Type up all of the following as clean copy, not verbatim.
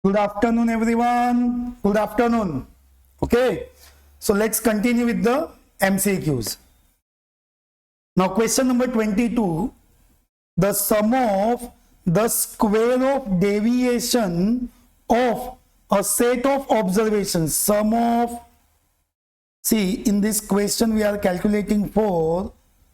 Good afternoon, everyone. Good afternoon. Okay. So let's continue with the MCQs. Now, question number 22. The sum of the square of deviation of a set of observations. Sum of, see, in this question we are calculating for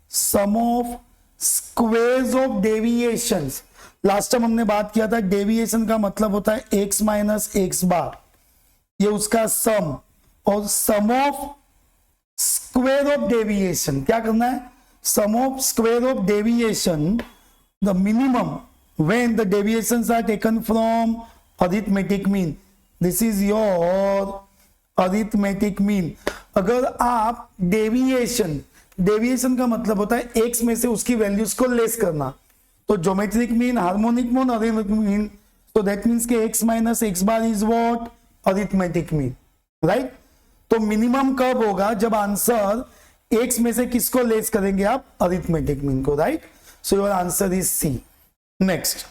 sum of squares of deviations. Last time हमने बात किया था deviation का मतलब होता है x minus x बार, ये उसका सम, और sum of square of deviation क्या करना है, sum of square of deviation the minimum when the deviations are taken from arithmetic mean. This is your arithmetic mean. अगर आप डेविएशन का मतलब होता है x में से उसकी वैल्यूज को लेस करना, तो geometric mean, harmonic mean, arithmetic mean, तो दैट मीन्स के x minus x bar is what, arithmetic mean, right. तो मिनिमम कब होगा, जब आंसर x में से किसको लेस करेंगे आप, अरिथमेटिक मीन को, right. So your answer is C. Next,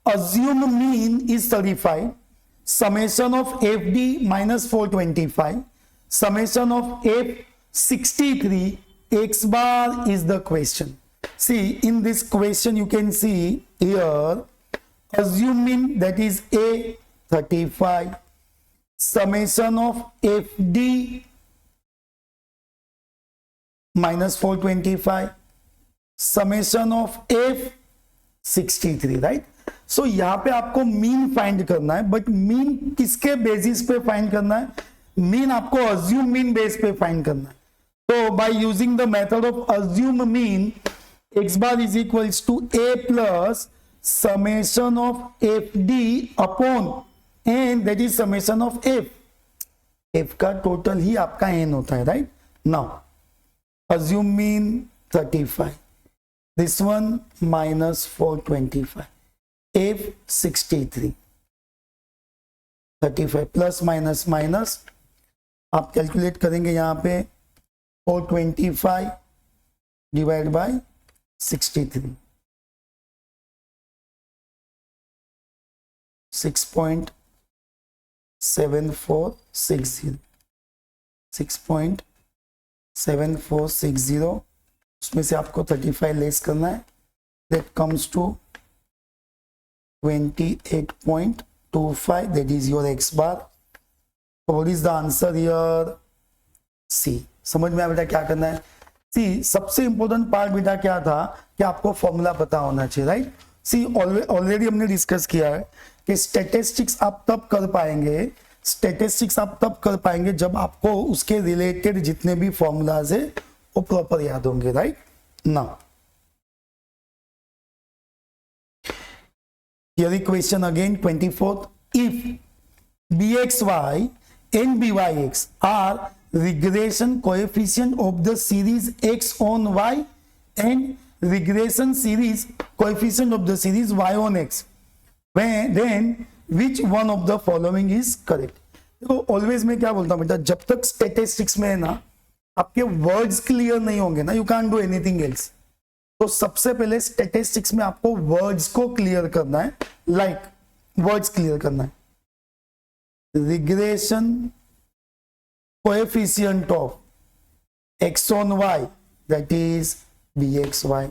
assume mean is 35, summation of fd minus 425, summation of f 63, x bar is the question. See, in this question you can see here, assuming that is a 35, summation of fd minus 425, summation of f 63, right. So यहां पे आपको mean find करना है, but mean किसके basis पे find करना है, mean आपको अज्यूम मीन बेस पे फाइंड करना है. तो by using the method of assume mean, X bar is equals to A plus summation of F D upon N, that is summation of F. F का total ही आपका N होता है, right. Now assume mean 35, this one minus 425, f 63, 35 plus minus minus आप calculate करेंगे यहां पे 425 divide by 63, 6.7460, 6.7460, उसमें से आपको 35 लेस करना है, that comes to 28.25, that is your x bar. So what is the answer here? C. समझ में आया बेटा क्या करना है. सी, सबसे इंपॉर्टेंट पार्ट बेटा क्या था कि आपको फॉर्मूला पता होना चाहिए, राइट. सी, ऑलरेडी हमने डिस्कस किया है कि स्टैटिस्टिक्स आप तब कर पाएंगे जब आपको उसके रिलेटेड जितने भी फॉर्मूलाज है वो प्रॉपर याद होंगे, right. Now here the question again, 24th. If bxy and byx are regression coefficient of the series x on y and regression series coefficient of the series y on x, then which one of the following is correct. देखो always मैं क्या बोलता हूँ बेटा, जब तक statistics में है ना आपके वर्ड्स क्लियर नहीं होंगे ना, you can do anything else. तो सबसे पहले स्टैटिस्टिक्स में आपको वर्ड्स को क्लियर करना है, लाइक वर्ड्स क्लियर करना है. Regression coefficient of X on Y, that is bxy.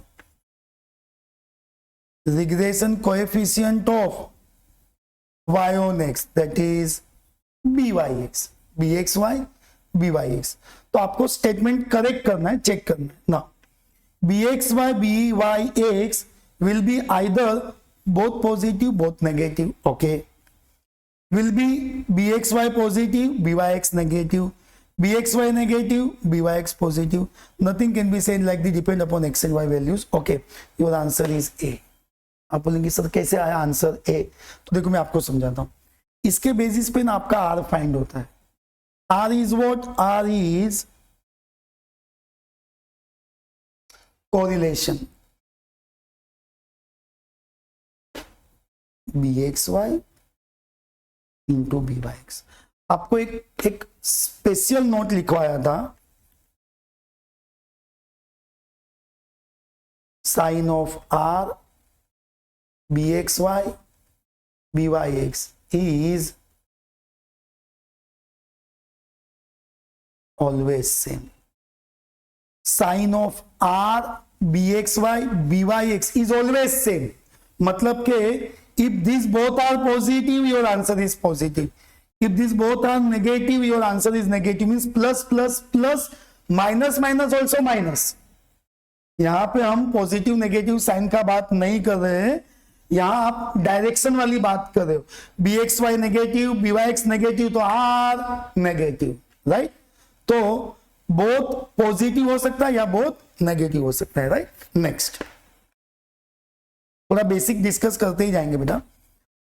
Regression coefficient of y on x, that is byx, bxy byx. तो आपको स्टेटमेंट करेक्ट करना है, चेक करना है ना. bxy byx will be either both positive both negative, okay. Will be bxy positive byx negative, bxy negative byx positive. Nothing can be said like the depend upon x and y values, okay. Your answer is A. आप बोलेंगे sir कैसे आया answer A, तो देखो मैं आपको समझाता हूं. इसके बेसिस पे ना आपका R फाइंड होता है. R is what? R is correlation bxy into byx. आपको एक स्पेशल नोट लिखवाया था, sign of r bxy byx is always same. Sign of r bxy byx is always same. मतलब के if these both are positive, your answer is positive. If these both are negative, your answer is negative. Means plus plus plus, minus minus also minus. यहां पे हम positive negative sign का बात नहीं कर रहे हैं, यहां आप डायरेक्शन वाली बात कर रहे हो. B X Y negative, B Y X negative, तो आर नेगेटिव, राइट. तो बोथ पॉजिटिव हो सकता है या बोथ नेगेटिव हो सकता है, राइट. नेक्स्ट थोड़ा बेसिक डिस्कस करते ही जाएंगे बेटा.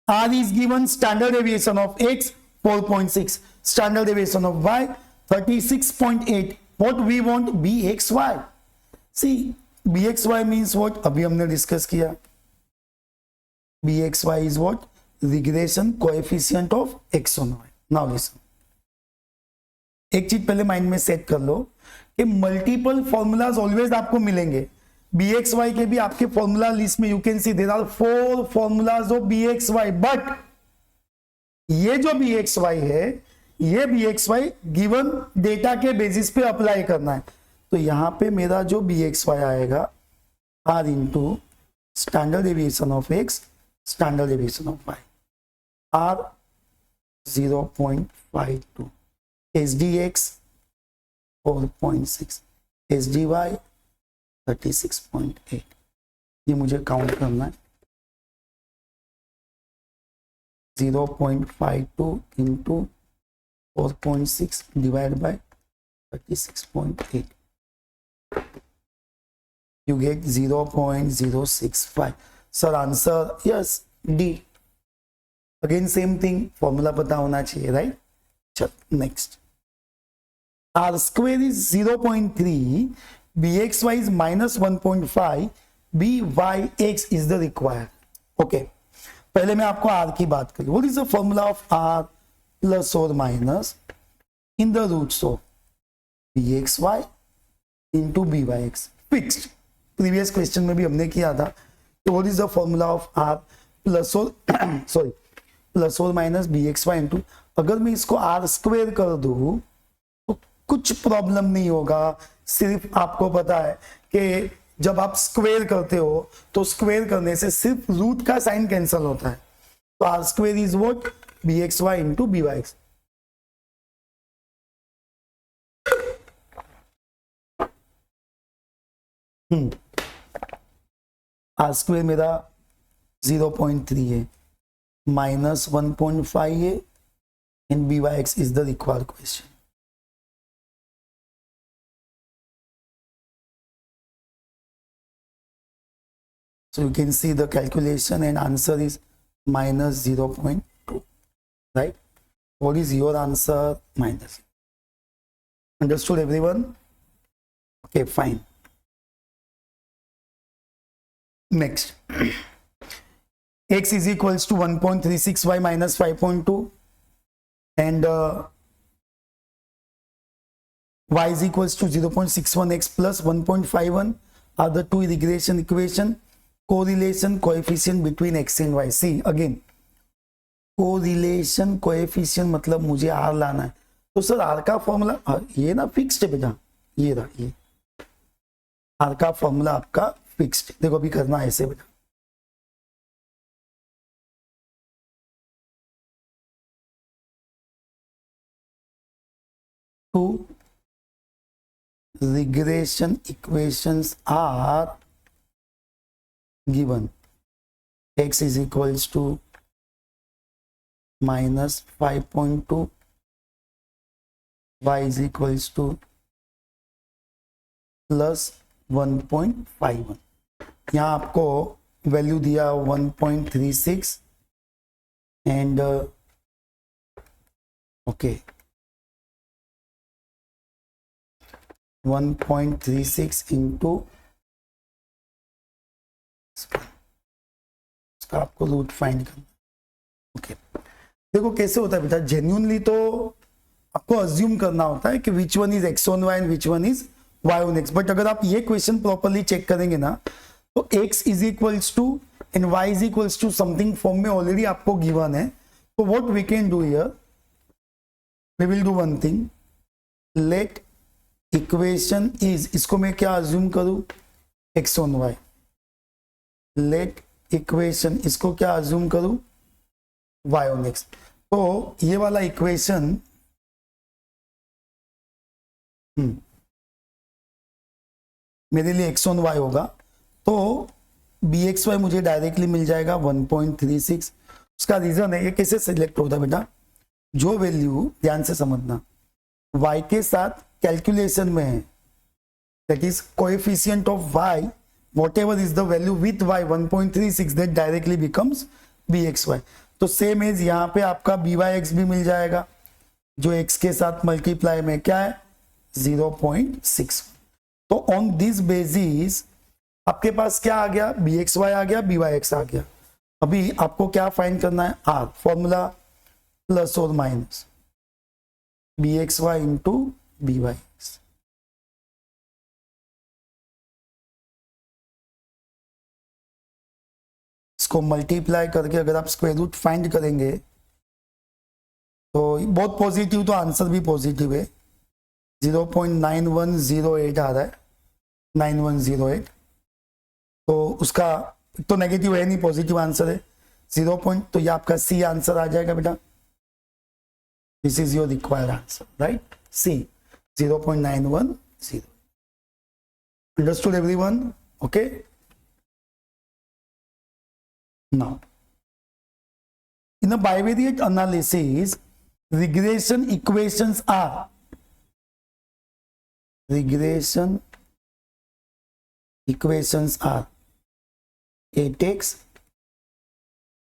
R is given standard deviation of X 4.6, standard deviation of Y 36.8. What we want B X Y. See B X Y means what, अभी हमने डिस्कस किया. B X Y is what, regression coefficient of X on Y. Now listen, एक चीज पहले mind में set कर लो कि multiple formulas always आपको मिलेंगे. बी एक्स वाई के भी आपके फॉर्मूला लिस्ट में you can see there are 4 formulas of B X Y. But ये जो बी एक्स वाई है, ये B X Y given data के बेसिस पे अप्लाई करना है. तो यहां पे मेरा जो बी एक्स वाई आएगा, R into standard deviation of X, standard deviation of Y, R 0.52, H D X 4.6, H D Y 36.8. ये मुझे काउंट करना है. 0.52 into 4.6 divide by 36.8. You get 0.065. Sir, answer yes, D. Again same thing, formula पता होना चाहिए, right? चल next. R square is 0.3, bxy is minus 1.5, byx is the required. Okay. पहले मैं आपको R की बात करूँ. What is the formula of R plus or minus in the roots of bxy into byx? Fixed. Previous question में भी हमने किया था. तो what is the formula of R plus और सॉरी प्लस और minus B X Y into. अगर मैं इसको आर स्क्वेयर कर दूं तो कुछ प्रॉब्लम नहीं होगा. सिर्फ आपको पता है कि जब आप स्क्वेयर करते हो तो स्क्वेयर करने से सिर्फ रूट का साइन कैंसिल होता है. तो R square is what, B X Y into B Y X. R square मेरा 0.3 है, माइनस 1.5 है, and B Y X is the required question. So you can see the calculation and answer is minus 0.2, right? What is your answer? Minus. Understood everyone? Okay, fine. Next, x is equals to 1.36y minus 5.2 and y is equals to 0.61x plus 1.51 are the two regression equation. Correlation coefficient between x and y. See again, correlation coefficient मतलब मुझे r लाना है. तो sir r का formula ये ना fixed है बेटा, ये रहा, ये r का फॉर्मूला आपका फिक्स्ड. देखो अभी करना है ऐसे बेटा. Two regression equations are given. X is equals to minus 5.2, y is equals to plus 1.51. यहाँ आपको वैल्यू दिया 1.36 एंड ओके 1.36 इंटू इसका आपको रूट फाइंड करना. ओके देखो कैसे होता है बेटा. जेन्युइनली तो आपको अज्यूम करना होता है कि which one is X on Y and which one is Y on X. But अगर आप ये क्वेश्चन प्रॉपरली चेक करेंगे ना तो x is equals to and y is equals to something form में ऑलरेडी आपको गिवन है, तो what we can do here, we will do one thing, let equation is, इसको मैं क्या अज्यूम करूं, x on y, let equation इसको क्या अज्यूम करूं, y ऑन x। तो ये वाला इक्वेशन मेरे लिए x ऑन y होगा, तो bxy मुझे डायरेक्टली मिल जाएगा 1.36। उसका रीजन है, ये कैसे सिलेक्ट होता है बेटा, जो वैल्यू, ध्यान से समझना, y के साथ कैलकुलेशन में है, that is coefficient of y, whatever is the value with y 1.36, that directly becomes bxy। तो सेम एज यहाँ पे आपका byx भी मिल जाएगा, जो x के साथ मल्टीप्लाई में क्या है 0.6। तो ऑन दिस बेसिस आपके पास क्या आ गया, bxy आ गया, byx आ गया। अभी आपको क्या फाइंड करना है, r फॉर्मूला प्लस और माइनस bxy इंटू byx। इसको मल्टीप्लाई करके अगर आप स्क्वायर रूट फाइंड करेंगे तो बहुत पॉजिटिव, तो आंसर भी पॉजिटिव है, 0.9108 आ रहा है, 9108। तो उसका तो नेगेटिव है नहीं, पॉजिटिव आंसर है 0. तो ये आपका सी आंसर आ जाएगा बेटा, this is your required answer, right, C 0.910। Understood everyone? Okay, now in a bivariate analysis regression equations are 8x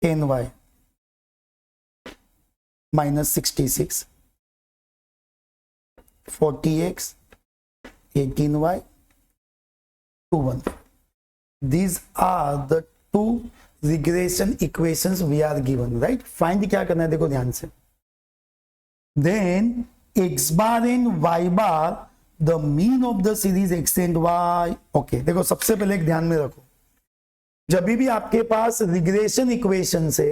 10y minus 66, 40x 18y 21। These are the two regression equations we are given, right? Find क्या करना है, देखो ध्यान से, then x bar and y bar the mean of the series x and y। okay, देखो सबसे पहले एक ध्यान में रखो, जब भी आपके पास रिग्रेशन इक्वेशन से,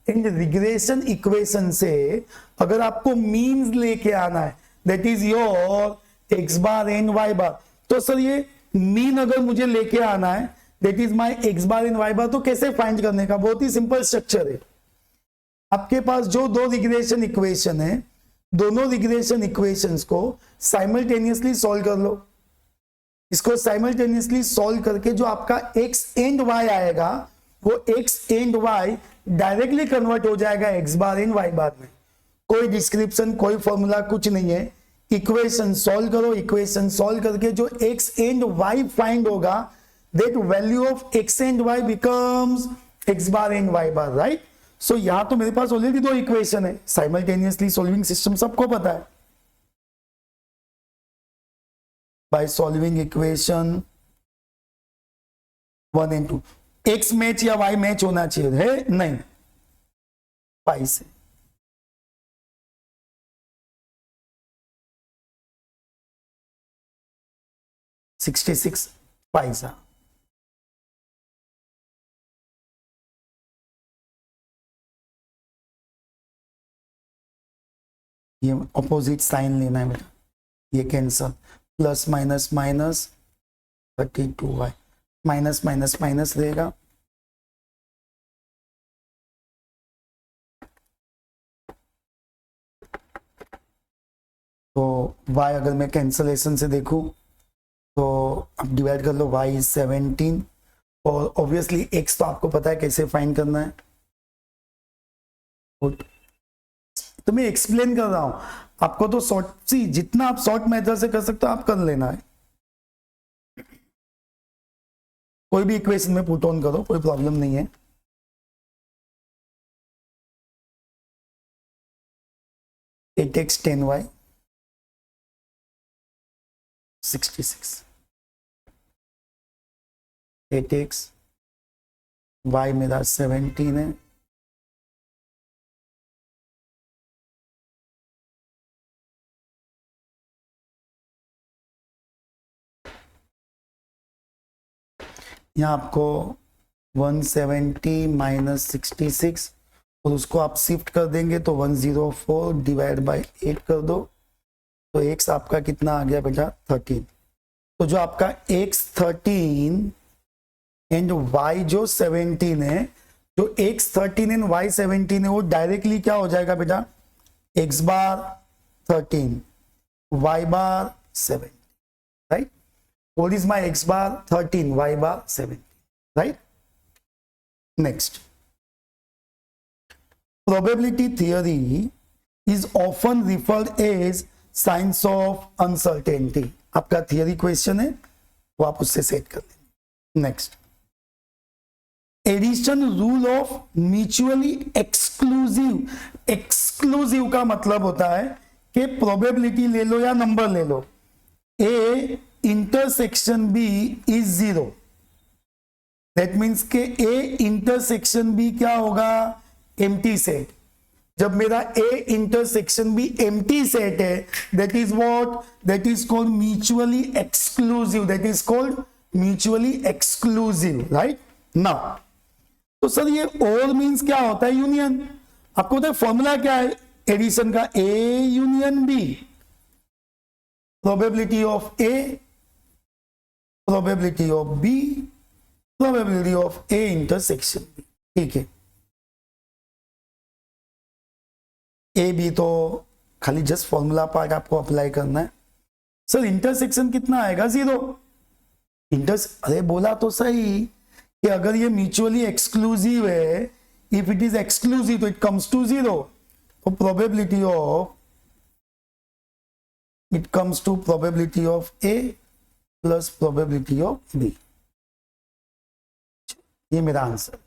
इन रिग्रेशन इक्वेशन से अगर आपको मीन्स लेके आना है, that is your x bar and y bar, तो सर ये मीन अगर मुझे लेके आना है, that is my x bar and y bar, तो कैसे फाइंड करने का, बहुत ही सिंपल स्ट्रक्चर है। आपके पास जो दो रिग्रेशन इक्वेशन है, दोनों रिग्रेशन इक्वेशंस को साइमल्टेनियसली सॉल्व कर लो। इसको साइमल्टेनियसली सॉल्व करके जो आपका x एंड y आएगा, वो x and y directly convert हो जाएगा x bar and y bar में। कोई डिस्क्रिप्शन, कोई फॉर्मूला, कुछ नहीं है। इक्वेशन सॉल्व करो, इक्वेशन सॉल्व करके जो x एंड y फाइंड होगा, that value of x and y becomes x bar and y bar, right. So यहां तो मेरे पास ऑलरेडी दो इक्वेशन है, साइमल्टेनियसली सॉल्विंग सिस्टम सबको पता है। by solving equation 1 and 2, x match या y मैच होना चाहिए, है नहीं, पाई से $66 पैसा। ये ऑपोजिट साइन लेना है बेटा, ये cancel, plus minus minus 32y, minus minus minus रहेगा, तो y अगर मैं कैंसलेशन से देखूं तो अब डिवाइड कर लो, y इज 17, और ऑब्वियसली x तो आपको पता है कैसे फाइंड करना है, तो मैं एक्सप्लेन कर रहा हूं आपको, तो शॉर्ट सी जितना आप शॉर्ट मेथड से कर सकते हो आप कर लेना है। कोई भी इक्वेशन में पुट ऑन करो, कोई प्रॉब्लम नहीं है। Eight x 10y 66, 8x y मेरा 17 है, यहाँ आपको 170 माइनस 66 और उसको आप शिफ्ट कर देंगे तो 104 डिवाइड बाय 8 कर दो तो x आपका कितना आ गया बेटा 13। तो जो आपका x 13 एंड y जो 17 है, जो x 13 एंड y 17 है वो डायरेक्टली क्या हो जाएगा बेटा x bar 13 y bar 7, right. What is my x bar 13 y bar 7, right. Next, probability theory is often referred as science of uncertainty। आपका थियरी क्वेश्चन है वो आप उससे सेट कर लेंगे। Next, addition rule of mutually exclusive. Exclusive का मतलब होता है कि प्रोबेबिलिटी ले लो या नंबर ले लो, A intersection B is 0। That means के ए इंटरसेक्शन बी क्या होगा एम्प्टी सेट। जब मेरा A intersection B empty set है that is what, that is called mutually exclusive, that is called mutually exclusive, right. Now तो sir ये और means क्या होता है यूनियन। आपको पता है फॉर्मूला क्या है एडिशन का, A union B, probability of A, probability of B, probability of A intersection B. ठीक है, ए बी तो खाली जस्ट फॉर्मूला पार्ट आपको अप्लाई करना है। सर इंटरसेक्शन कितना आएगा 0। अरे बोला तो सही कि अगर ये म्यूचुअली एक्सक्लूसिव है, इफ इट इज एक्सक्लूसिव तो इट कम्स टू 0। तो probability of, it comes to probability of A plus probability of B. ये मेरा आंसर।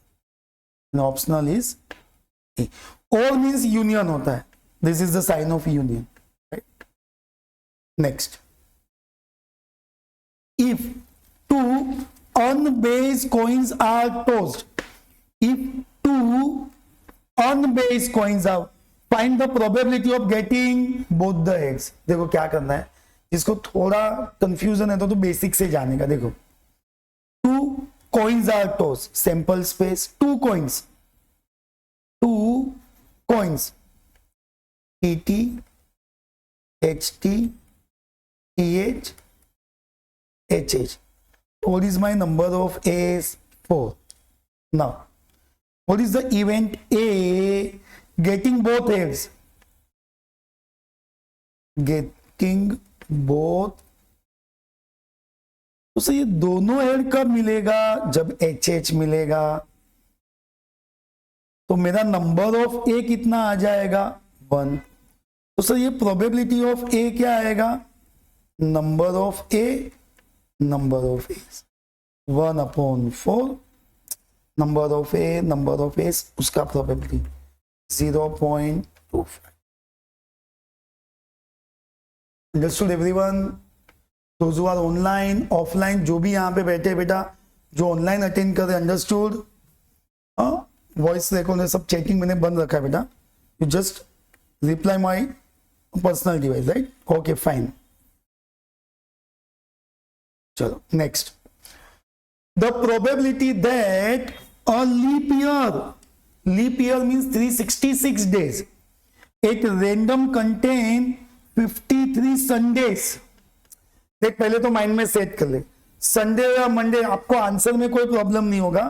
Optional is a. और मीन्स यूनियन होता है, this is the sign of union, right. Next, if two unbased coins are tossed, if two unbased coins are, find the probability of getting both the heads। देखो क्या करना है, जिसको थोड़ा confusion है तो बेसिक से जानेगा। देखो, two coins are tossed, sample space, two coins, TT, HT, TH, HH। What is my number of A's? 4. Now, what is the event A getting both heads? Getting both, तो sir ये दोनों head कब मिलेगा, जब HH मिलेगा। तो मेरा number of ए कितना आ जाएगा 1। तो सर ये प्रोबेबिलिटी ऑफ ए क्या आएगा, number of A, number of a's 1/4, number of a, number of a's, उसका probability 0.25। Understood everyone? Those who are online, offline, जो भी यहाँ पे बैठे बेटा, जो ऑनलाइन अटेंड कर रहे, अंडरस्टूड। वॉइस रिकॉर्ड सब चेकिंग मैंने बंद रखा है बेटा, you just reply my personal device, right. Okay fine, चलो next, the probability that a leap year means 366 days at random contain 53 Sundays. देख पहले तो माइंड में सेट कर ले, संडे या मंडे आपको आंसर में कोई प्रॉब्लम नहीं होगा।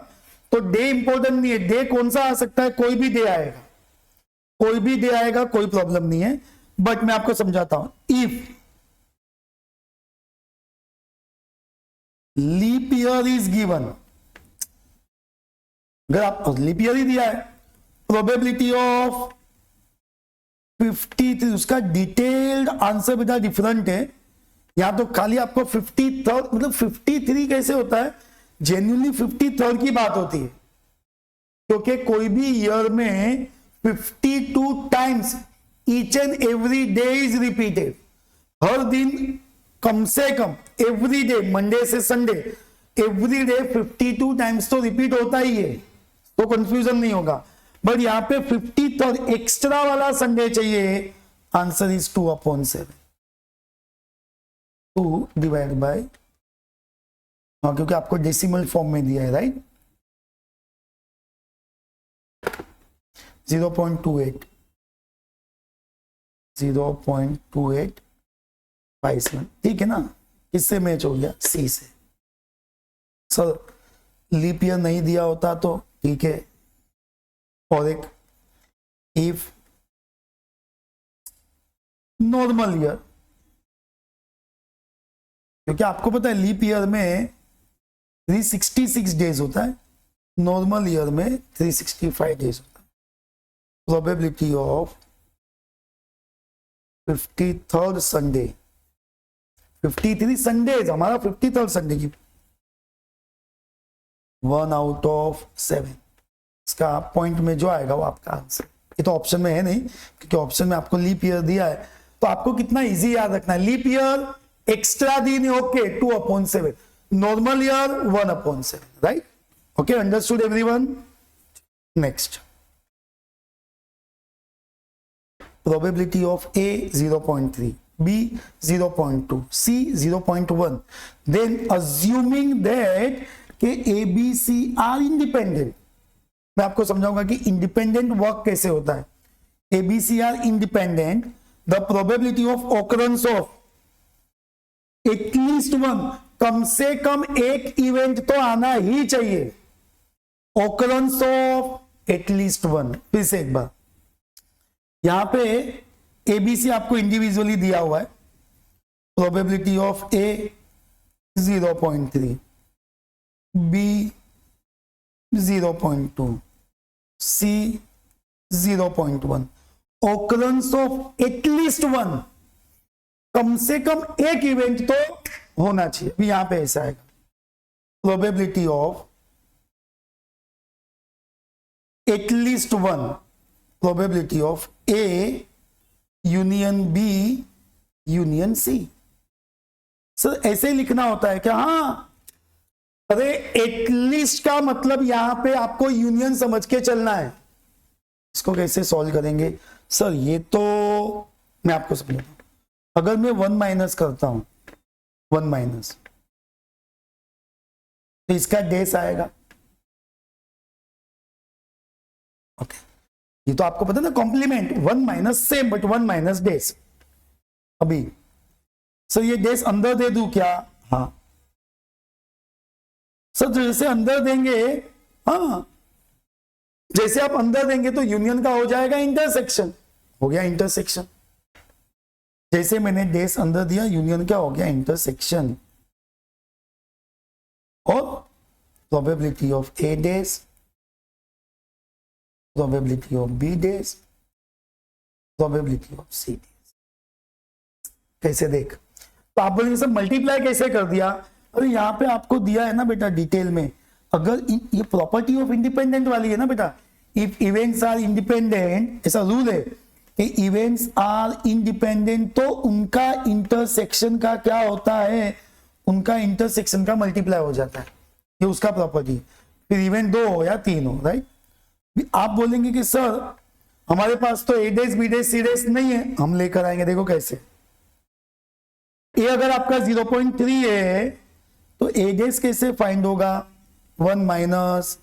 तो डे इंपॉर्टेंट नहीं है, डे कौन सा आ सकता है, कोई भी डे आएगा, कोई भी डे आएगा, कोई प्रॉब्लम नहीं है। बट मैं आपको समझाता हूं, if leap year is given, अगर आप लीप ईयर ही दिया है, प्रोबेबिलिटी ऑफ 53, उसका डिटेल्ड आंसर बेटा डिफरेंट है। यहां तो खाली आपको 53, मतलब 53 कैसे होता है, जेन्युइनली 53 की बात होती है, क्योंकि कोई भी ईयर में 52 times each and every day is repeated. हर दिन कम से कम एवरी डे, मंडे से संडे, एवरी डे 52 टाइम्स तो रिपीट होता ही है, तो कंफ्यूजन नहीं होगा। बट यहां पे 53 एक्स्ट्रा वाला संडे चाहिए, आंसर इज 2/7, 2 डिवाइड बाय, क्योंकि आपको डेसिमल फॉर्म में दिया है, राइट। 0.28 0.2857, ठीक है ना। किससे मैच हो गया? सी से। सर लीप ईयर नहीं दिया होता तो ठीक है। और एक इफ नॉर्मल ईयर, क्योंकि आपको पता है लीप ईयर में 366 डेज होता है, नॉर्मल ईयर में 365 डेज होता है। Probability of 53rd Sunday, 53 Sundays, हमारा 53rd संडे की 1 आउट ऑफ 7, इसका पॉइंट में जो आएगा वो आपका आंसर। ये तो ऑप्शन में है नहीं, क्योंकि ऑप्शन में आपको लीप ईयर दिया है। तो आपको कितना इजी याद रखना है, लीप ईयर एक्स्ट्रा दिन okay 2/7, normal year 1/7, right? Okay, understood everyone? Next, probability of A 0.3, B 0.2, C 0.1, then assuming that कि A B C are independent. मैं आपको समझाऊंगा कि इंडिपेंडेंट वर्क कैसे होता है। A B C are independent, the probability of occurrence of at least one, कम से कम एक इवेंट तो आना ही चाहिए, ऑकरेंस ऑफ एटलीस्ट वन। फिर से एक बार, यहां पे एबीसी आपको इंडिविजुअली दिया हुआ है, probability of A 0.3, B 0.2, C 0.1, occurrence of at least one, कम से कम एक इवेंट तो होना चाहिए। भी यहां पे ऐसा आएगा, probability of at least one, probability of A union B union C. Sir ऐसे ही लिखना होता है क्या? हाँ, अरे एटलीस्ट का मतलब यहां पे आपको यूनियन समझ के चलना है। इसको कैसे सॉल्व करेंगे? सर ये तो मैं आपको समझाता हूं। अगर मैं 1 माइनस करता हूं, 1 माइनस, तो इसका डेस आएगा। ओके, ये तो आपको पता ना, complement 1 minus same but 1 minus dash. अभी सर ये डेस अंदर दे दूं क्या? हाँ सर, जैसे अंदर देंगे, हाँ जैसे आप अंदर देंगे तो यूनियन का हो जाएगा इंटरसेक्शन, हो गया इंटरसेक्शन। जैसे मैंने डेस अंदर दिया, यूनियन क्या हो गया? इंटरसेक्शन। और probability of A dash, probability of B dash, probability of C dash. कैसे देख, तो आप बोलेंगे सर मल्टीप्लाई कैसे कर दिया? अरे यहां पे आपको दिया है ना बेटा डिटेल में, अगर ये प्रॉपर्टी ऑफ इंडिपेंडेंट वाली है ना बेटा, इफ इवेंट्स आर इंडिपेंडेंट, ऐसा रूल है कि इवेंट्स आर इंडिपेंडेंट तो उनका इंटरसेक्शन का क्या होता है? उनका इंटरसेक्शन का मल्टीप्लाई हो जाता है, ये उसका प्रॉपर्टी। फिर इवेंट 2 हो या 3 हो, राइट? आप बोलेंगे कि सर हमारे पास तो A dash B dash C dash नहीं है, हम लेकर आएंगे। देखो कैसे, ए अगर आपका 0.3 है तो ए डेज कैसे फाइंड होगा? 1 minus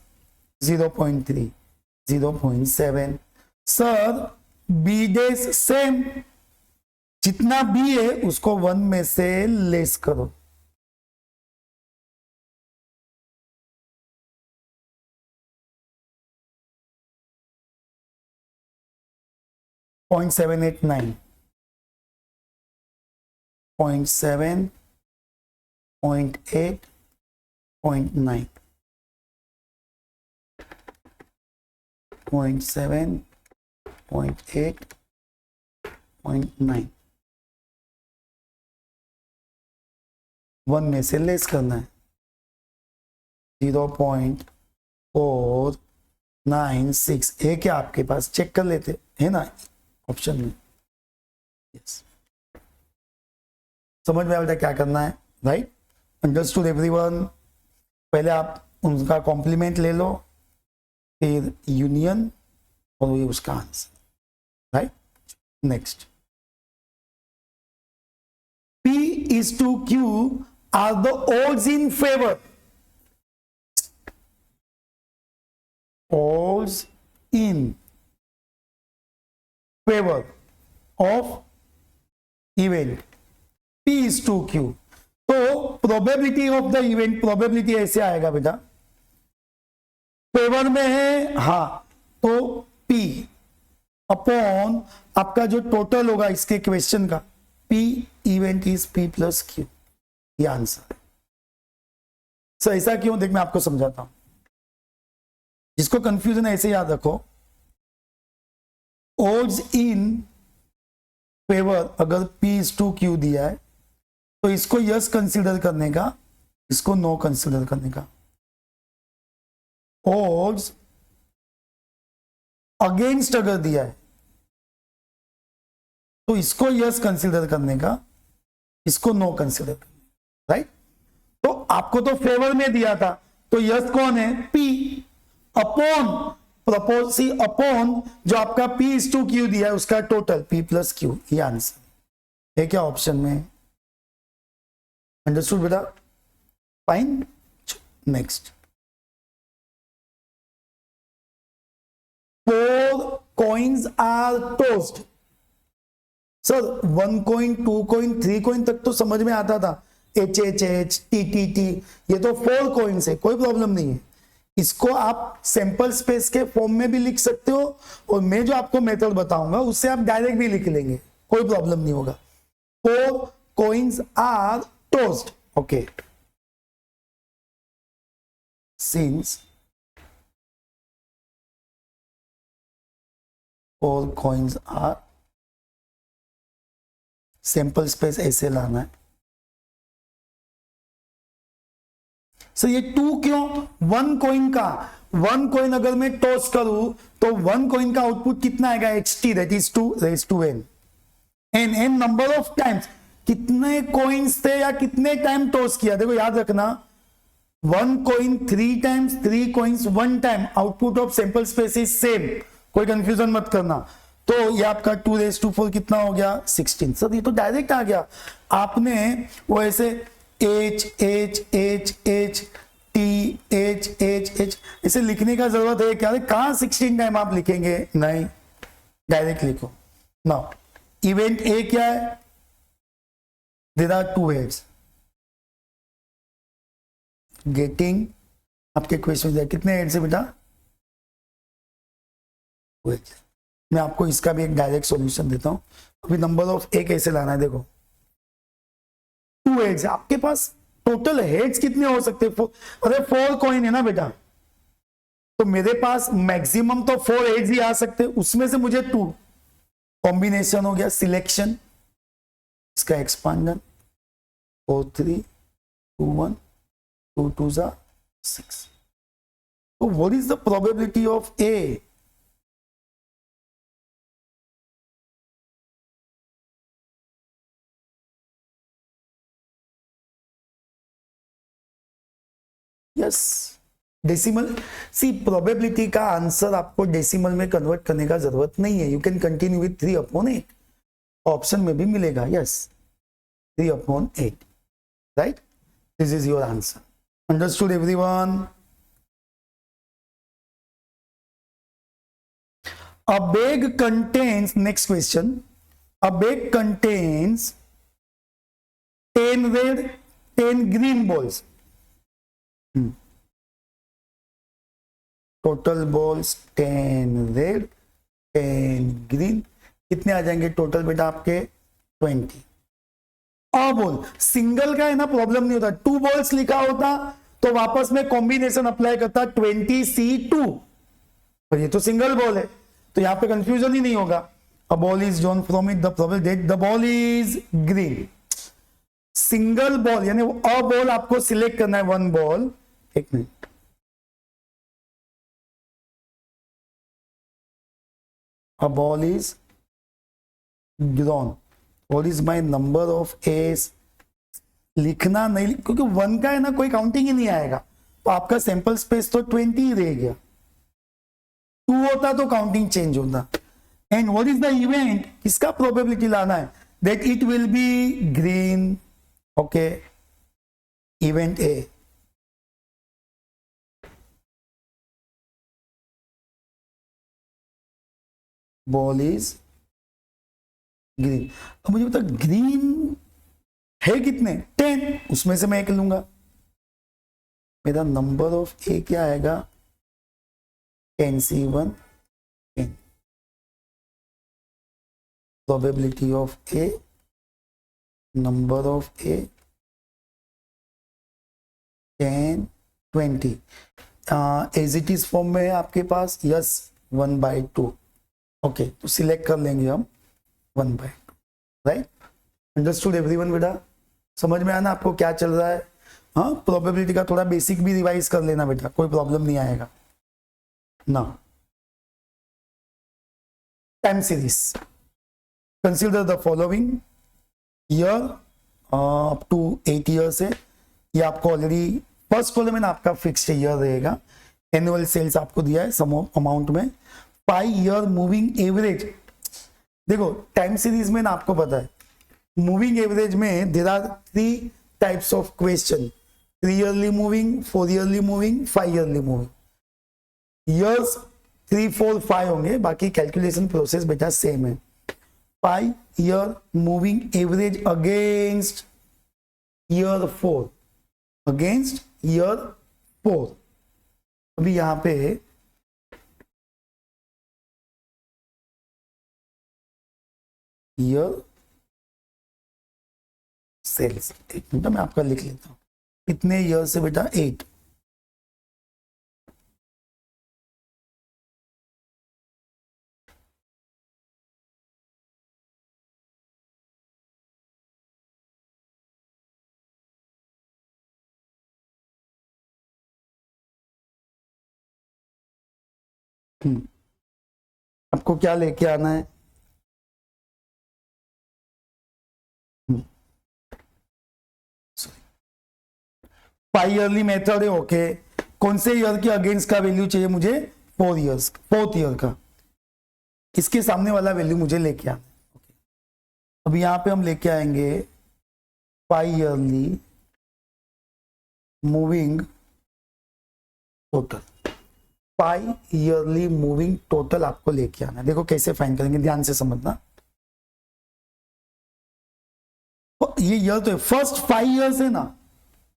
0.3, 0.7। Sir be days same, जितना बी है उसको 1 में से लेस करो। .789, 0.7, 0.8, 0.9, 0.7, 0.8, 0.9, 1 में से लेस करना है। 0.496 है क्या आपके पास? चेक कर लेते है ना ऑप्शन में। यस, समझ में आ बेटा क्या करना है, राइट? Understood everyone? पहले आप उनका कॉम्प्लीमेंट ले लो, फिर यूनियन, और ये उसका answer, right? Next, P is to Q are the odds in favor, odds in favour of event P is to Q। तो probability of the event, probability ऐसे आएगा बेटा, फेवर में है हाँ, तो P अपॉन आपका जो टोटल होगा इसके क्वेश्चन का, P event is P plus Q, ये आंसर है। सो ऐसा क्यों, देख मैं आपको समझाता हूं, जिसको कंफ्यूजन है ऐसे याद रखो, odds इन फेवर अगर P is to Q दिया है तो इसको यस कंसीडर करने का, इसको नो कंसीडर करने का। odds अगेंस्ट अगर दिया है तो इसको यस कंसीडर करने का, इसको नो कंसीडर करने का, राइट। तो आपको तो फेवर में दिया था, तो यस कौन है, P अपॉन प्रपोर्सी अपॉन जो आपका P is to Q दिया है उसका टोटल P प्लस Q, ये आंसर है क्या ऑप्शन में। अंडरस्टूड बेटा, fine. Next, 4 coins are tossed। Sir 1 coin 2 coin 3 coin तक तो समझ में आता था, H H H T T T, ये तो 4 coins है, कोई प्रॉब्लम नहीं है। इसको आप सैंपल स्पेस के फॉर्म में भी लिख सकते हो, और मैं जो आपको मेथड बताऊंगा उससे आप डायरेक्ट भी लिख लेंगे, कोई प्रॉब्लम नहीं होगा। 4 coins are tossed, okay, since 4 coins are, sample space ऐसे लाना है। सर ये 2 क्यों, 1 कॉइन का, 1 कॉइन अगर मैं टॉस करूं तो 1 कॉइन का आउटपुट कितना आएगा, ht, that is 2 raised to n, n number of times, कितने कॉइन्स थे या कितने टाइम टॉस किया, देखो याद रखना, 1 coin 3 times, 3 coins 1 time, output of sample space is same, कोई कंफ्यूजन मत करना। तो ये आपका 2 raised to 4 कितना हो गया, 16। सर ये तो डायरेक्ट आ गया, आपने वो ऐसे H H H H T H H H ऐसे लिखने का जरूरत है क्या, कहां 16 टाइम आप लिखेंगे, नहीं, डायरेक्ट लिखो। नाउ इवेंट ए क्या है, देयर आर 2 heads, गेटिंग, आपके क्वेश्चन कितने हेड्स है बेटा, 2 heads। मैं आपको इसका भी एक डायरेक्ट सॉल्यूशन देता हूं। अभी नंबर ऑफ ए कैसे लाना है, देखो 2 heads, आपके पास टोटल हेड्स कितने हो सकते हैं, अरे 4 कॉइन है ना बेटा, तो मेरे पास मैक्सिमम तो 4 हेड्स ही आ सकते, उसमें से मुझे 2, कॉम्बिनेशन हो गया, सिलेक्शन, इसका एक्सपांडन, 4 3 2 1 2 2 6। तो what is the probability of A, yes decimal. See probability का आंसर आपको डेसिमल में कन्वर्ट करने का जरूरत नहीं है, you can continue with 3/8, option में भी मिलेगा, yes 3/8, right, this is your answer. Understood everyone. A bag contains, next question, a bag contains 10 red 10 green balls, total balls 10 red 10 green, कितने आ जाएंगे टोटल बेटा आपके 20। बॉल सिंगल का है ना, प्रॉब्लम नहीं होता, 2 बॉल्स लिखा होता तो वापस में कॉम्बिनेशन अप्लाई करता 20C2, पर ये तो सिंगल बॉल है तो यहां पे कंफ्यूजन ही नहीं होगा। A ball is drawn from it, the probability the ball is green, single ball यानी अ बॉल आपको सिलेक्ट करना है, 1 बॉल, एक minute, a ball is drawn, what is my number of A's, लिखना नहीं, क्योंकि 1 का है ना कोई काउंटिंग ही नहीं आएगा, तो आपका सैंपल स्पेस तो 20 ही रह गया, 2 होता तो काउंटिंग चेंज होता। And what is the event, किसका प्रोबेबिलिटी लाना है, that it will be green, okay, event A, ball is green. अब मुझे बता ग्रीन है कितने, 10, उसमें से मैं एक लूंगा। मेरा नंबर ऑफ ए क्या आएगा, 10C1 10। Probability of A, number of A 10 20। As it is form में है आपके पास, यस 1/2। ओके, तो सिलेक्ट कर लेंगे हम 1/2, राइट। अंडरस्टूड एवरीवन बेटा, समझ में आना आपको क्या चल रहा है। हाँ, प्रोबेबिलिटी का थोड़ा बेसिक भी रिवाइज कर लेना बेटा, कोई प्रॉब्लम नहीं आएगा ना। Time series, consider the following year up to 8 years है। ये आपको ऑलरेडी फर्स्ट कॉलम में आपका फिक्स्ड ईयर रहेगा। एनुअल सेल्स आपको दिया है सम अमाउंट में। 5 ईयर मूविंग एवरेज, देखो टाइम सीरीज में ना आपको पता है मूविंग एवरेज में there are 3 types of question, 3 yearly moving, 4 yearly moving, 5 yearly moving. Years 3 4 5 होंगे, बाकी कैलकुलेशन प्रोसेस बेटा सेम है। 5 year moving average against year 4, against year 4। अभी यहां पे ईयर सेल्स, एक मिनट मैं आपका लिख लेता हूं। कितने ईयर से बेटा, 8। आपको क्या लेके आना है, ईयरली मेथड है। ओके, कौन से ईयर के अगेंस्ट का वैल्यू चाहिए मुझे, 4 ईयर्स, 4th ईयर का। इसके सामने वाला वैल्यू मुझे लेके आना है। अब यहां पे हम लेके आएंगे 5 yearly moving total. 5 yearly moving total आपको लेके आना है। देखो कैसे फाइंड करेंगे, ध्यान से समझना। ये ईयर तो फर्स्ट 5 ईयर्स है ना,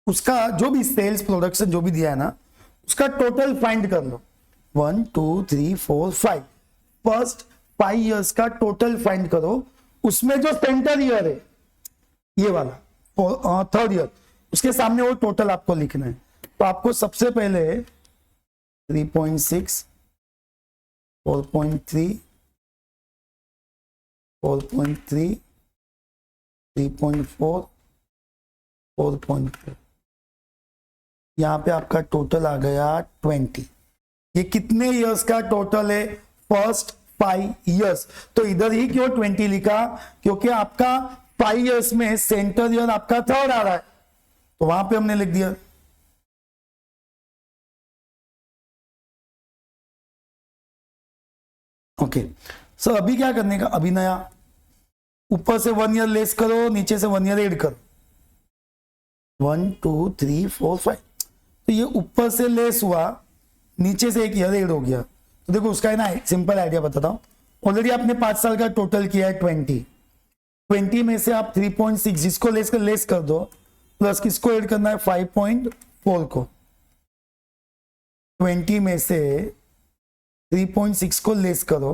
उसका जो भी सेल्स प्रोडक्शन जो भी दिया है ना, उसका टोटल फाइंड कर लो। 1 2 3 4 5, फर्स्ट 5 ईयर्स का टोटल फाइंड करो। उसमें जो सेंटर ईयर है ये वाला 3rd ईयर, उसके सामने वो टोटल आपको लिखना है। तो आपको सबसे पहले 3.6, 4.3, 4.3, 3.4, 4.4, यहां पे आपका टोटल आ गया 20। ये कितने इयर्स का टोटल है, फर्स्ट 5 इयर्स। तो इधर ही क्यों 20 लिखा, क्योंकि आपका 5 इयर्स में सेंटर ईयर आपका 3rd आ रहा है, तो वहां पे हमने लिख दिया। ओके सर, अभी क्या करने का, अभी नया ऊपर से 1 ईयर लेस करो, नीचे से 1 ईयर ऐड करो। 1 2 3 4 5, तो ये ऊपर से लेस हुआ, नीचे से 1 ईयर ऐड हो गया। तो देखो उसका है ना सिंपल आइडिया बताता हूं। ऑलरेडी आपने 5 साल का टोटल किया है 20 में से आप 3.6 जिसको लेस कर दो, प्लस किसको ऐड करना है 5.4 को। 20 में से 3.6 को लेस करो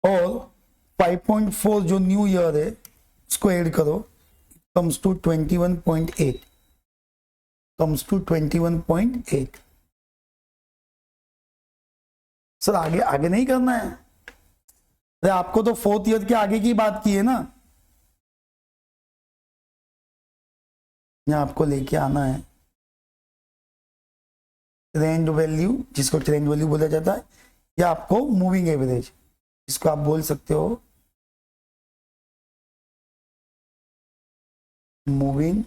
और 5.4 जो न्यू ईयर है उसको ऐड करो, comes to 21.8, comes to 21.8। Sir आगे आगे नहीं करना है, अरे आपको तो 4th ईयर के आगे की बात की है ना, यहां आपको लेके आना है ट्रेंड वैल्यू, जिसको ट्रेंड वैल्यू बोला जाता है, या आपको मूविंग एवरेज, जिसको आप बोल सकते हो मूविंग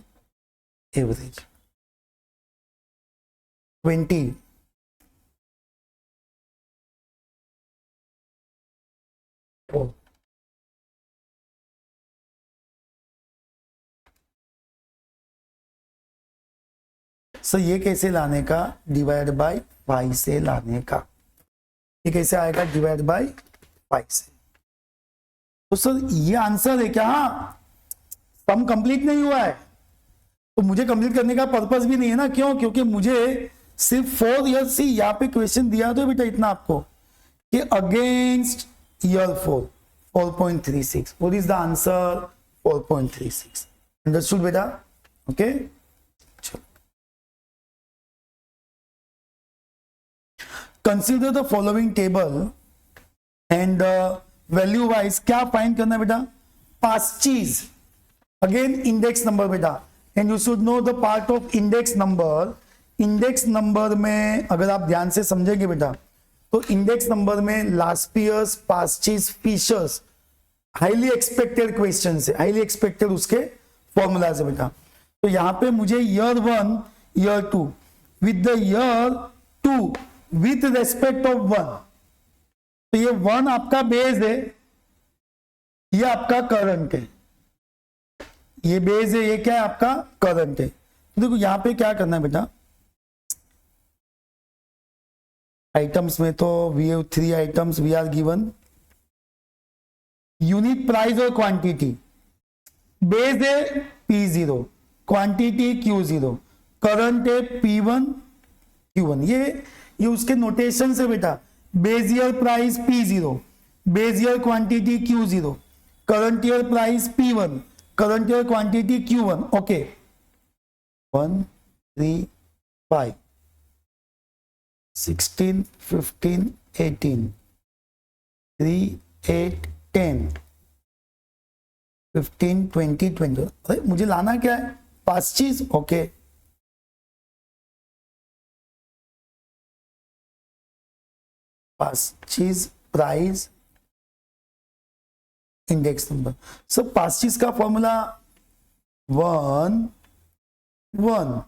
एवरेज। 20 सो ये कैसे लाने का, डिवाइड बाय 5 से लाने का। ये कैसे आएगा, डिवाइड बाय 5 से। तो सर ये आंसर है क्या? हाँ, सम कंप्लीट नहीं हुआ है तो मुझे कंप्लीट करने का पर्पस भी नहीं है ना। क्यों? क्योंकि मुझे सिर्फ 4 ईयर सी यहाँ पे क्वेश्चन दिया तो बेटा इतना आपको कि against year 4 4.36, what is the answer? 4.36। Understood बेटा? Okay, consider the following table and value wise क्या फाइंड करना है बेटा? पास्ट चीज, अगेन इंडेक्स नंबर बेटा, and you should know the part of index number. Index number में अगर आप ध्यान से समझेंगे बेटा तो इंडेक्स नंबर में लास्ट ईयर्स, पास्ट चीज, फीचर्स, हाईली एक्सपेक्टेड क्वेश्चन है, हाईली एक्सपेक्टेड उसके फॉर्मूलाज है बेटा। तो यहां पे मुझे year 1, year 2 with the year 2 with respect of 1, तो ये 1 आपका बेस है, ये आपका करंट है, ये बेस है, ये क्या है आपका करंट है। तो देखो यहां पे क्या करना है बेटा, आइटम्स में तो we have 3 items, we are given unit price और क्वांटिटी। बेस है P0, क्वांटिटी Q0, करंट है P1 Q1। ये उसके नोटेशन से बेटा, base year price P0, base year quantity Q0, current year price P1, current year quantity Q1। Okay, 1 3 5 16 15 18 3 8 10 15 20 20। अरे मुझे लाना क्या है? पांच चीज। ओके, पांच चीज, प्राइस, इंडेक्स नंबर। सब पांच चीज का फॉर्मूला 1 1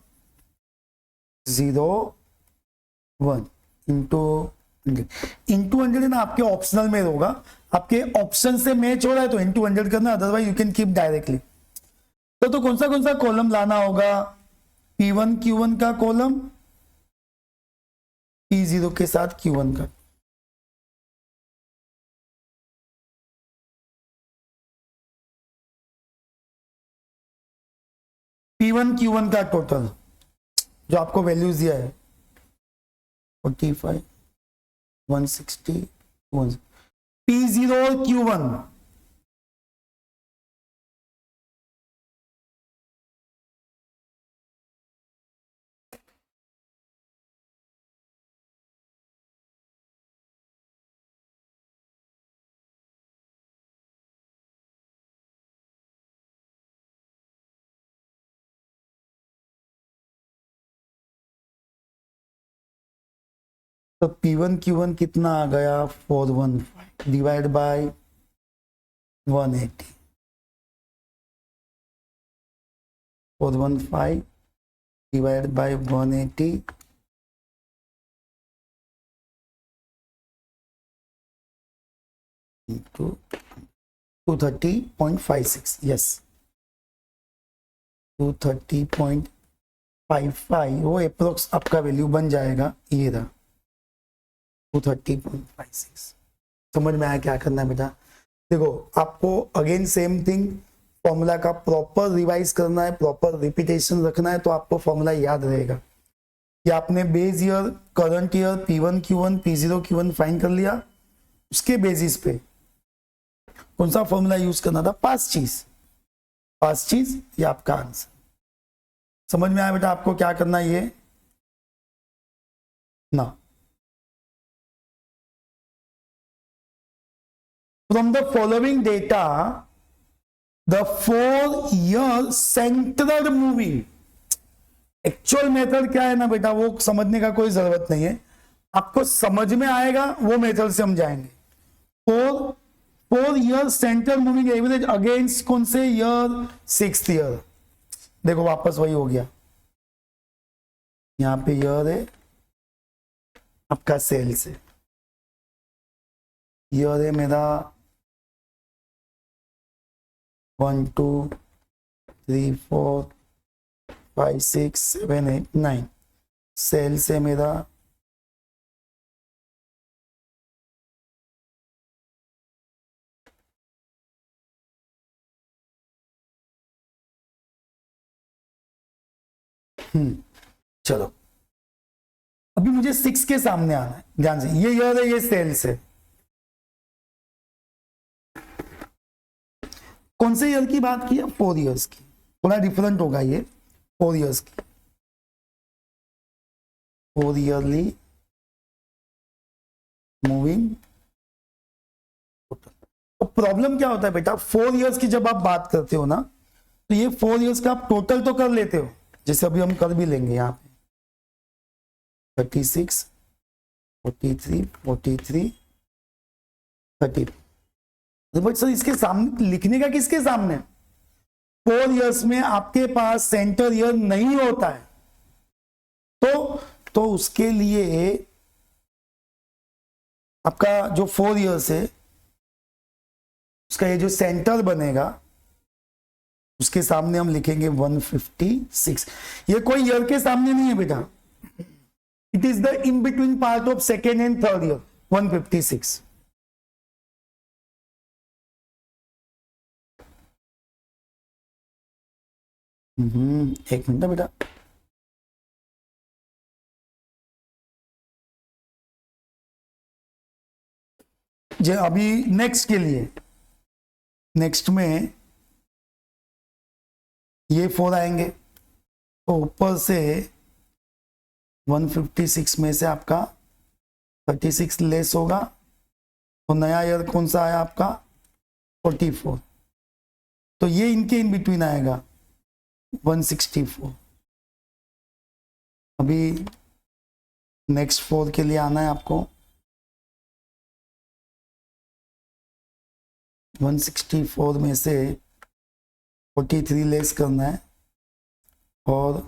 0 1 इंटू 100 ना आपके ऑप्शनल में होगा, आपके ऑप्शन से मैच हो रहा है तो इंटू 100 करना, otherwise you can keep directly. तो कौन सा कॉलम लाना होगा? P1 Q1 का कॉलम, P0 के साथ Q1 का। P1 Q1 का टोटल जो आपको वैल्यूज दिया है 45 160 1, P0 और Q1। तो P1 Q1 कितना आ गया? 415 divide by 180, 415 divide by 180 into 230.56। Yes, 230.55 वो अप्रोक्स आपका वैल्यू बन जाएगा। ये रहा 230.56। समझ में आया क्या करना है बेटा? देखो आपको अगेन सेम थिंग, फॉर्मूला का प्रॉपर रिवाइज करना है, प्रॉपर रिपीटेशन रखना है, तो आपको फॉर्मूला याद रहेगा कि आपने base year, current year, P1 Q1 P0 Q1 find कर लिया, उसके बेसिस पे कौन सा फॉर्मूला यूज करना था? पांच चीज, ये आपका आंसर। समझ में आया बेटा आपको क्या करना है? ये ना, from the following data the 4-year centered moving। Actual method क्या है ना बेटा, वो समझने का कोई जरूरत नहीं है, आपको समझ में आएगा वो मेथड से हम जाएंगे। 4 year centre moving average against कौन से ईयर? 6th year. देखो वापस वही हो गया, यहां पे ईयर है आपका सेल से, ईयर है मेरा 1 2 3 4 5 6 7 8 9, सेल से मेरा चलो अभी मुझे 6 के सामने आना है, ध्यान से, ये ईयर है, ये सेल्स है। कौन से ईयर की बात की है? 4 इयर्स की, थोड़ा डिफरेंट होगा ये, 4 इयर्स की, 4 ईयरली मूविंग। तो प्रॉब्लम क्या होता है बेटा, 4 इयर्स की जब आप बात करते हो ना, तो ये 4 इयर्स का आप टोटल तो कर लेते हो, जैसे अभी हम कर भी लेंगे यहाँ पे 36, 43, 43, 30। बट सर इसके सामने लिखने का किसके सामने? 4 इयर्स में आपके पास सेंटर ईयर नहीं होता है, तो उसके लिए आपका जो 4 इयर्स है उसका ये जो सेंटर बनेगा उसके सामने हम लिखेंगे 156। ये कोई ईयर के सामने नहीं है बेटा, it is the in between part of second and third year, 156। एक मिनट बेटा, जो अभी नेक्स्ट के लिए, नेक्स्ट में ये 4 आएंगे, तो ऊपर से 156 में से आपका 36 लेस होगा, तो नया ईयर कौन सा आया आपका? 44। तो ये इनके इन बिटवीन आएगा 164। अभी नेक्स्ट 4 के लिए आना है आपको, 164 में से 43 लेस करना है और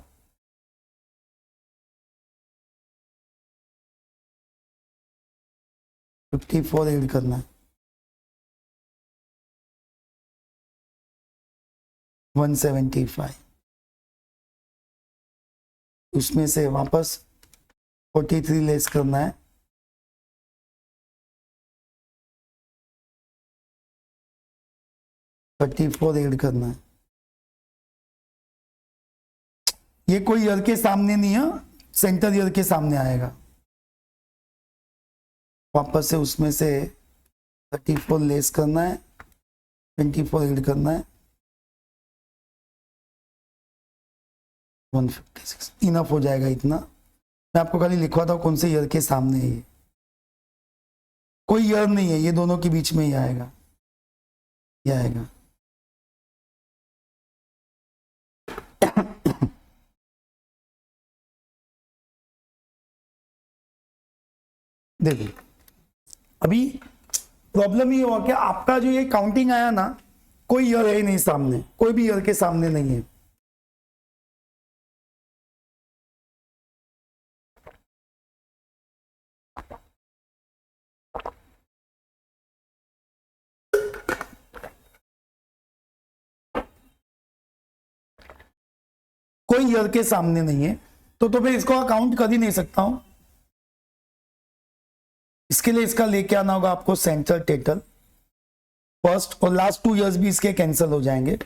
54 ऐड करना है, 175। उसमें से वापस 43 लेस करना है, 34 ऐड करना है। ये कोई ईयर के सामने नहीं है, सेंटर ईयर के सामने आएगा। वापस से उसमें से 34 लेस करना है, 24 ऐड करना है, 156 इनफ हो जाएगा इतना। मैं आपको खाली लिखवाता हूं कौन से ईयर के सामने है ये, कोई ईयर नहीं है, ये दोनों के बीच में ही आएगा, ये आएगा। देखिए अभी प्रॉब्लम ये हुआ कि आपका जो ये काउंटिंग आया ना, कोई ईयर है ही नहीं सामने, कोई भी ईयर के सामने नहीं है। कोई ईयर के सामने नहीं है, तो फिर इसको अकाउंट कर ही नहीं सकता हूं। इसके लिए इसका लेके आना होगा आपको सेंटर टोटल, फर्स्ट और लास्ट 2 इयर्स भी इसके कैंसिल हो जाएंगे।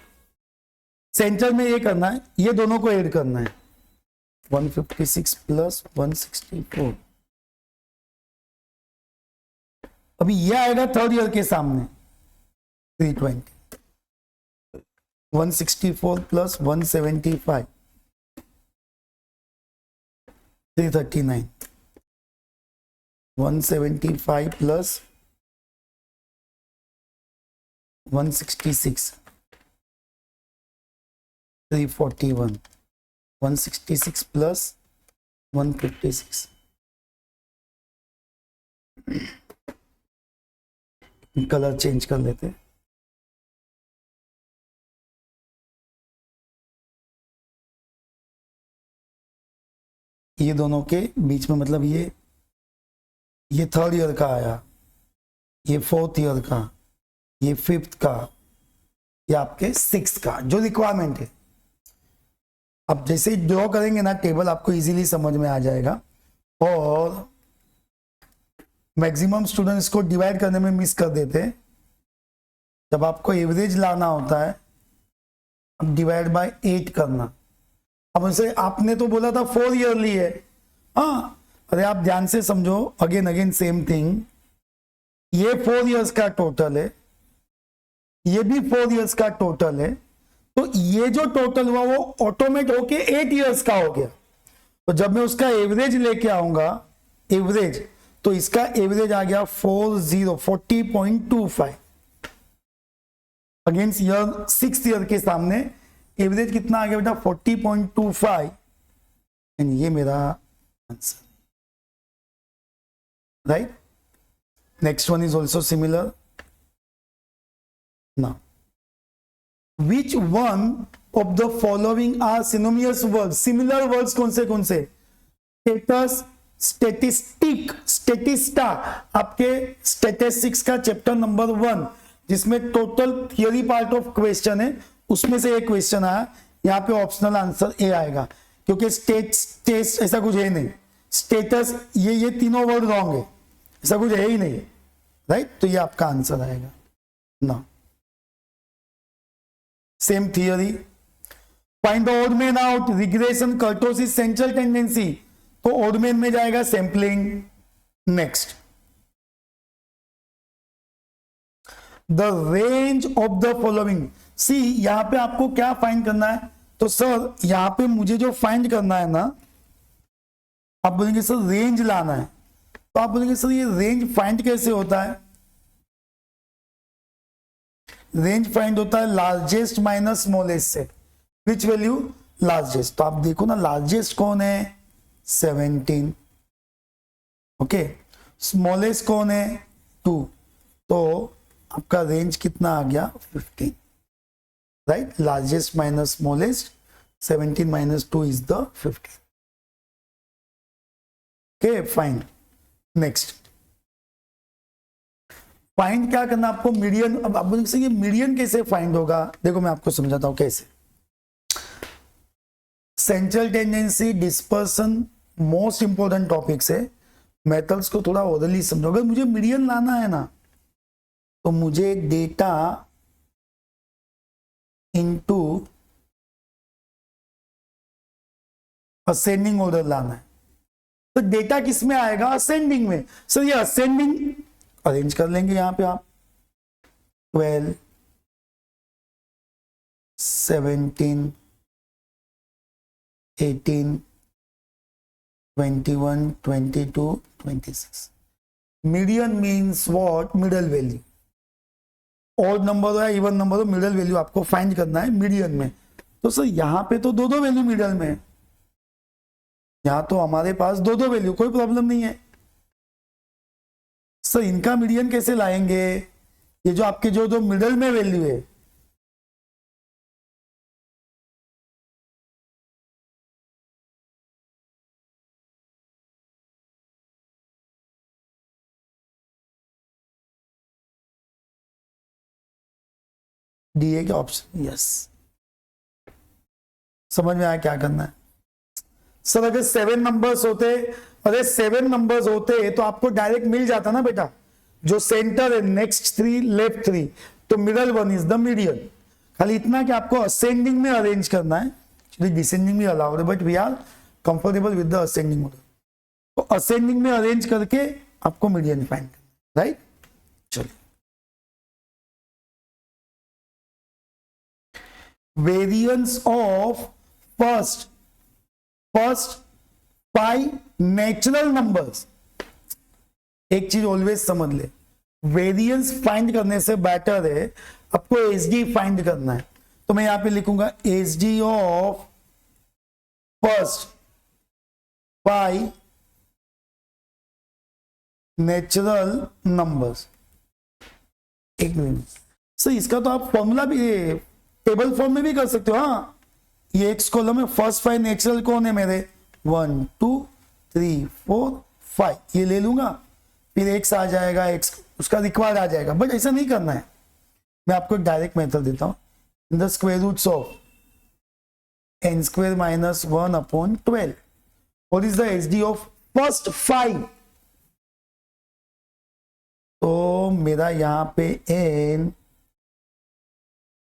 सेंटर में ये करना है, ये दोनों को ऐड करना है, 156 प्लस 164। अभी ये आएगा थर्ड ईयर के सामने 320, 164 plus 175 339, 175 plus 166 341, 166 plus 156। Colour change कर लेते हैं। ये दोनों के बीच में, मतलब ये थर्ड ईयर का आया, ये फोर्थ ईयर का, ये फिफ्थ का, ये आपके सिक्स्थ का जो रिक्वायरमेंट है। अब जैसे ही ड्रॉ करेंगे ना टेबल, आपको इजीली समझ में आ जाएगा। और मैक्सिमम स्टूडेंट्स को डिवाइड करने में मिस कर देते हैं। जब आपको एवरेज लाना होता है, अब डिवाइड बाय 8 करना, अब उनसे आपने तो बोला था 4 ईयरली है। हाँ, अरे आप ध्यान से समझो, अगेन अगेन सेम थिंग, ये 4 इयर्स का टोटल है, ये भी 4 इयर्स का टोटल है, तो ये जो टोटल हुआ वो ऑटोमेट होके 8 इयर्स का हो गया। तो जब मैं उसका एवरेज लेके आऊंगा, एवरेज, तो इसका एवरेज आ गया 40.25 अगेंस्ट ईयर 6 ईयर के सामने एवरेज कितना आ गया बेटा 40.25, एंड ये मेरा answer, right. Next one is also similar. Now Which one of the following are synonymous words? Similar words कौन से? Status, statistic, statista, आपके statistics का चैप्टर नंबर 1 जिसमें total theory part of question है, उसमें से एक क्वेश्चन आया, यहाँ पे ऑप्शनल आंसर ए आएगा, क्योंकि स्टेट ऐसा कुछ है नहीं, स्टेटस ये तीनों वर्ड रॉन्ग है, ऐसा कुछ है ही नहीं, राइट। तो ये आपका आंसर आएगा ना। Same theory, find the odd man out, regression, kurtosis, central tendency, तो ऑड मैन में जाएगा sampling. Next, the range of the following, see यहां पे आपको क्या फाइंड करना है, तो सर यहां पे मुझे जो फाइंड करना है ना, आप बोलेंगे सर रेंज लाना है, तो आप बोलेंगे सर ये रेंज फाइंड कैसे होता है। रेंज फाइंड होता है लार्जेस्ट माइनस स्मॉलेस्ट से, विच वैल्यू लार्जेस्ट, तो आप देखो ना लार्जेस्ट कौन है 17, ओके, स्मॉलेस्ट कौन है 2, तो आपका रेंज कितना आ गया 15, right. Largest minus smallest, 17 minus 2 is the 15, okay fine. Next, find क्या करना आपको, मीडियन। अब आप बोलेंगे ये मीडियन कैसे फाइंड होगा, देखो मैं आपको समझाता हूं कैसे। Central tendency, dispersion most important topics है, मेथड्स को थोड़ा ओरली समझो। अगर मुझे मीडियन लाना है ना, तो मुझे डेटा इनटू असेंडिंग ऑर्डर लाना है, तो डेटा किस में आएगा असेंडिंग में। सर ये असेंडिंग अरेंज कर लेंगे यहां पे आप 12, 17, 18, 21, 22, 26। Median means what, middle value. Odd number हो या इवन नंबर हो, मिडल वैल्यू आपको फाइंड करना है मीडियन में। तो सर यहां पे तो दो वैल्यू मिडल में है, यहां तो हमारे पास दो वैल्यू, कोई प्रॉब्लम नहीं है। सर इनका मीडियन कैसे लाएंगे, ये जो आपके जो दो मिडल में वैल्यू है, डी ए के ऑप्शन, यस। समझ में आया क्या करना है। सर अगर 7 नंबर्स होते, अरे 7 नंबर्स होते तो आपको डायरेक्ट मिल जाता ना बेटा, जो सेंटर है नेक्स्ट 3 लेफ्ट 3, तो मिडल 1 इज द मीडियन। खाली इतना कि आपको असेंडिंग में अरेंज करना है, डिसेंडिंग में अलाउड है, but we are comfortable with the ascending order. तो असेंडिंग में अरेंज करके आपको मीडियन फाइंड करना, राइट। चलिए, variance of first 5 natural numbers. एक चीज ऑलवेज समझ ले, वेरिएंस फाइंड करने से बेटर है आपको एसडी फाइंड करना है। तो मैं यहां पे लिखूंगा SD of first 5 natural numbers. एक मिनट सर, इसका तो आप फॉर्मूला भी टेबल फॉर्म में भी कर सकते हो। हाँ, ये एक्स कॉलम में फर्स्ट 5 नेचुरल कौन है मेरे, 1 2 3 4 5, ये ले लूंगा, फिर एक्स आ जाएगा, एक्स उसका रिक्वायर्ड आ जाएगा। बट ऐसा नहीं करना है, मैं आपको एक डायरेक्ट मेथड देता हूं। In the square roots of n square minus 1 upon 12, what is the SD of first 5, तो मेरा यहां पे n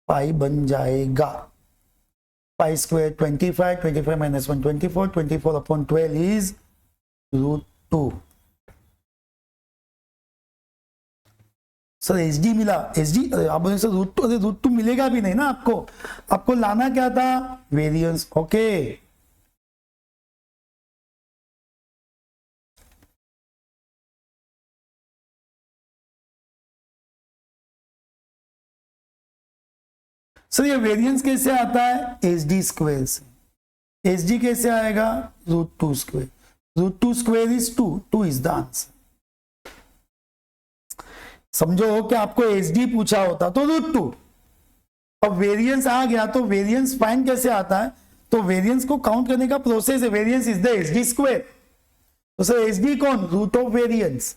5 बन जाएगा। 5 square 25, 25 minus 1 24, 24 upon 12 is √2. Sir H D मिला, एच डी आप बोले सर √2 मिलेगा भी नहीं ना आपको लाना क्या था, वेरिएंस. ओके सर ये वेरिएंस कैसे आता है, एच डी स्क्वेयर से. एच डी कैसे आएगा, √2 square. √2 square is 2 is the answer. समझो कि आपको एच डी पूछा होता तो √2. अब वेरिएंस आ गया तो वेरिएंस फाइंड कैसे आता है, तो वेरिएंस को काउंट करने का प्रोसेस है, variance is the H D square. तो सर एच डी कौन, रूट ऑफ वेरिएंस.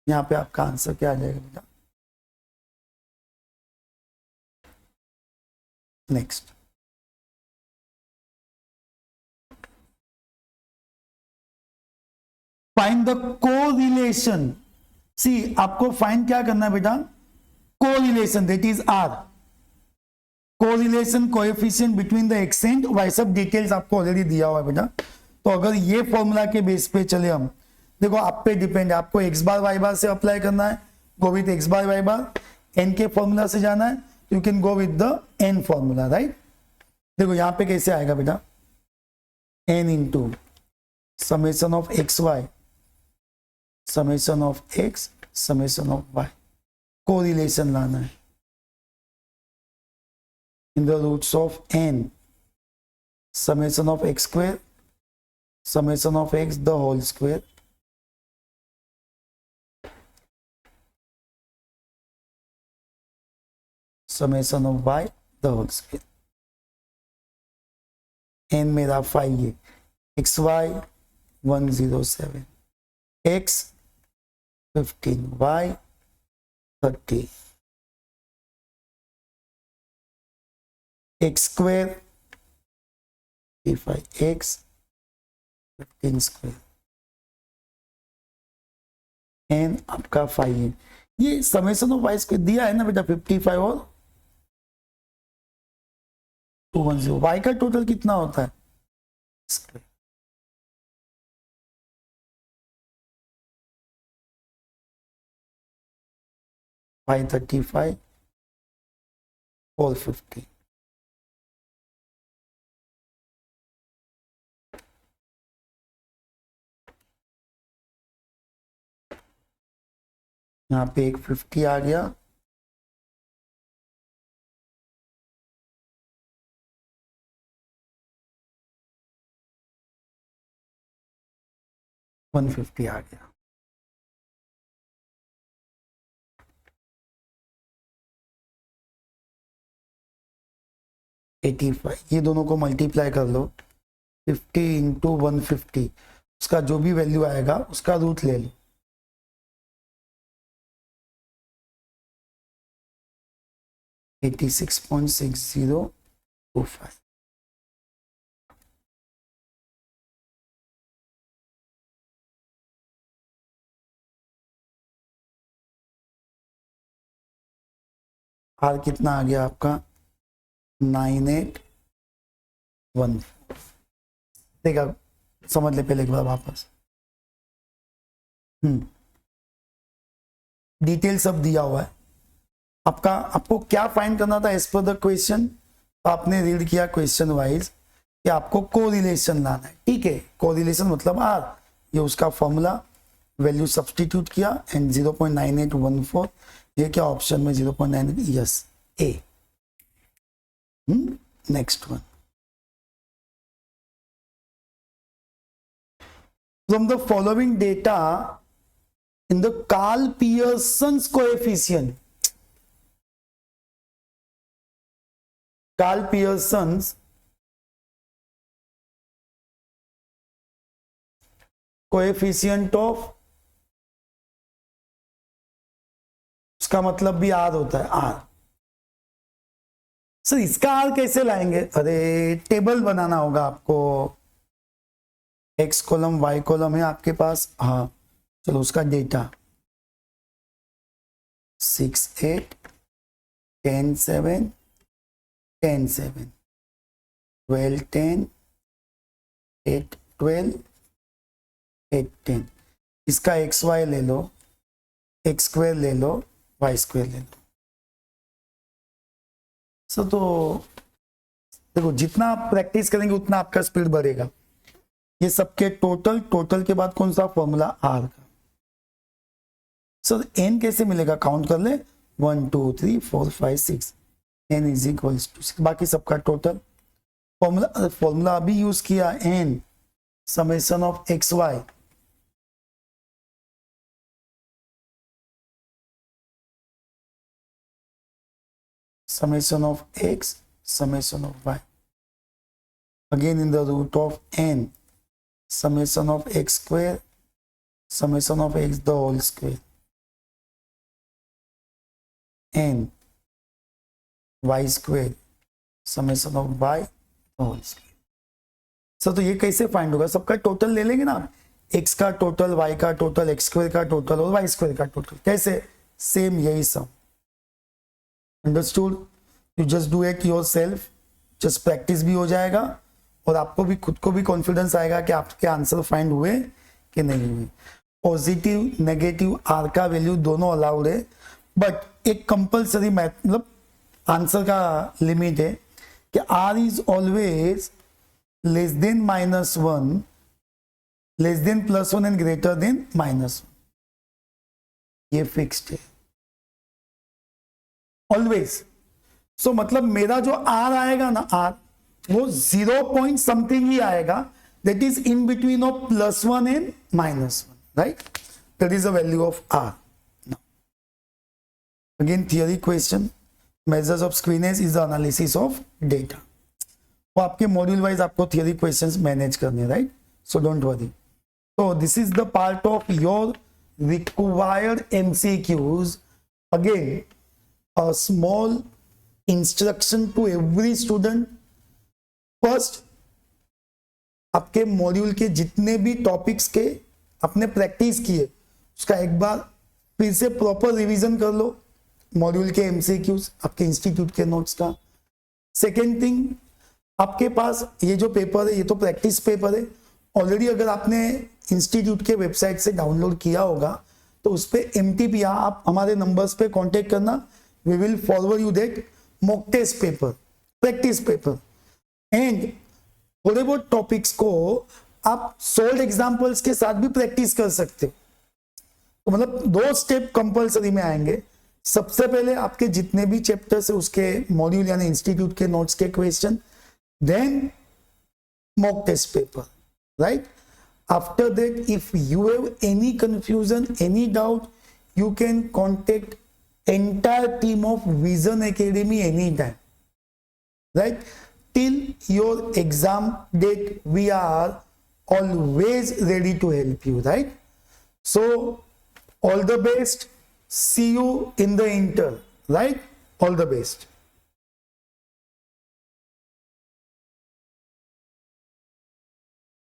यहां पे आपका आंसर क्या आ जाएगा बेटा. Next find the correlation. See आपको फाइंड क्या करना है बेटा, correlation, that is r. Correlation coefficient between the x and y, सब डिटेल्स आपको ऑलरेडी दिया हुआ है बेटा. तो अगर ये फॉर्मूला के बेस पे चले हम, देखो आप पे डिपेंड है, आपको एक्स बार वाई बार से अप्लाई करना है, go with X bar Y bar. N के फॉर्मूला से जाना है, you can go with the N formula, right. देखो यहां पे कैसे आएगा बेटा, N into summation of X Y, summation of X, summation of Y. Correlation लाना है in the roots of n, summation of x square, summation of x the whole square, summation of y the whole square. n मेरा 5 है, xy 107, x 15, y 30, x square 35x 15 square, N आपका 5 है. ये summation of Y square दिया है ना बेटा, 55 और 210. वाई का टोटल कितना होता है, स्क्वेयर. फाइव 35 और 50. यहाँ पे एक 50 आ गया, वन 150 आ गया. ये दोनों को मल्टीप्लाई कर लो, 50 इंटू 150, उसका जो भी वैल्यू आएगा उसका रूट ले लो. 86.6025. आर कितना आ गया आपका, 9814. देखा, समझ ले पहले एक बार वापस. डिटेल सब दिया हुआ है आपको क्या फाइंड करना था एज पर द क्वेश्चन. आपने रीड किया क्वेश्चन वाइज कि आपको कोरिलेशन लाना है, ठीक है. कोरिलेशन मतलब आर, ये उसका फॉर्मूला, वैल्यू सब्सटीट्यूट किया एंड 0.9814. ये क्या ऑप्शन में 0.98, yes A. Next one, from the following data in the Karl-Pearson's coefficient. Karl-Pearson's coefficient of, उसका मतलब भी आर होता है, आर. सर इसका आर कैसे लाएंगे, अरे टेबल बनाना होगा आपको. एक्स कॉलम वाई कॉलम है आपके पास, हाँ चलो उसका डेटा 6 8 10 7 10 7. 12 10 8 12 8 10, इसका एक्स वाई ले लो, एक्स स्क्वायर ले लो, वाई स्क्वायर ले लो। सो तो देखो जितना आप प्रैक्टिस करेंगे उतना आपका स्पीड बढ़ेगा। ये सबके टोटल के बाद कौन सा फॉर्मूला, आर का। सर एन कैसे मिलेगा, काउंट कर ले, 1 2 3 4 5 6, एन इज इक्वल्स टू 6, बाकी सबका टोटल। फॉर्मूला अभी यूज किया, N summation of X Y, summation of x, summation of y, again in the root of n, summation of x square, summation of x the whole square, n y square, summation of y the whole square। Sir तो ये कैसे find होगा, सबका total ले लेंगे ना, x का total, y का टोटल, x स्क्वायर का टोटल और y स्क्वायर का टोटल, कैसे, सेम यही sum. Understood, you just do it yourself, just practice भी हो जाएगा और आपको भी खुद को भी कॉन्फिडेंस आएगा कि आपके आंसर फाइंड हुए कि नहीं हुए। पॉजिटिव नेगेटिव आर का वैल्यू दोनों अलाउड है, बट एक कंपल्सरी मतलब आंसर का लिमिट है कि R is always less than -1, less than +1 and greater than -1, ये फिक्स्ड है ऑलवेज। सो मतलब मेरा जो आर आएगा ना, आर वो 0 पॉइंट समथिंग ही आएगा, that is in between of +1 and -1, right, that is the value of r. Again theory question, measures of स्क्रीनेज is the analysis of data. वो आपके मॉड्यूल वाइज आपको थियरी क्वेश्चंस मैनेज करने, right, so don't worry. So this is the part of your required MCQs. Again, a small instruction to every student. First, आपके module के जितने भी topics के आपने प्रैक्टिस किए उसका एक बार फिर से प्रॉपर रिवीजन कर लो, मॉड्यूल के MCQs, आपके इंस्टीट्यूट के नोट्स का। सेकेंड थिंग, आपके पास ये जो पेपर है ये तो प्रैक्टिस पेपर है, ऑलरेडी अगर आपने इंस्टीट्यूट के वेबसाइट से डाउनलोड किया होगा तो उस पर MTP आप हमारे नंबर्स पे कांटेक्ट करना, we will forward you that mock test paper, practice paper. And थोड़े बहुत टॉपिक्स को आप सोल्ड एग्जांपल्स के साथ भी प्रैक्टिस कर सकते हो। तो मतलब 2 स्टेप कंपलसरी में आएंगे। सबसे पहले आपके जितने भी चैप्टर्स है उसके मॉड्यूल यानी इंस्टीट्यूट के नोट्स के question, then mock test paper, right? After that, if you have any confusion, any doubt, you can contact entire team of Vision Academy anytime, right? Till your exam date, we are always ready to help you, right? So, all the best. See you in the inter, right? All the best.